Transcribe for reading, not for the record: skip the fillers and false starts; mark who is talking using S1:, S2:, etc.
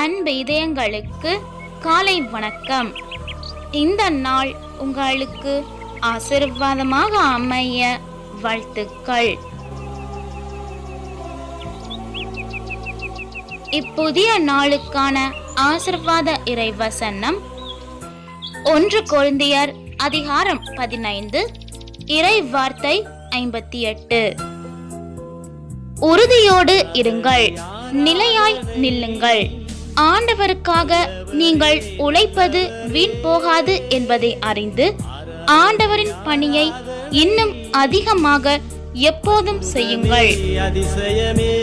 S1: அன்பு இதயங்களுக்கு காலை வணக்கம். இந்த நாள் உங்களுக்கு ஆசீர்வாதமாக அமைய வாழ்த்துக்கள். இப்புதிய நாளுக்கான ஆசீர்வாத இறைவசனம் 1 கொரிந்தியர் அதிகாரம் 15 இறை வார்த்தை 58. உறுதியோடு இருங்கள், நிலையாய் நில்லுங்கள். ஆண்டவருக்காக நீங்கள் உழைப்பது வீண் போகாது என்பதை அறிந்து ஆண்டவரின் பணியை இன்னும் அதிகமாக எப்போதும் செய்யுங்கள்.
S2: அதிசயமே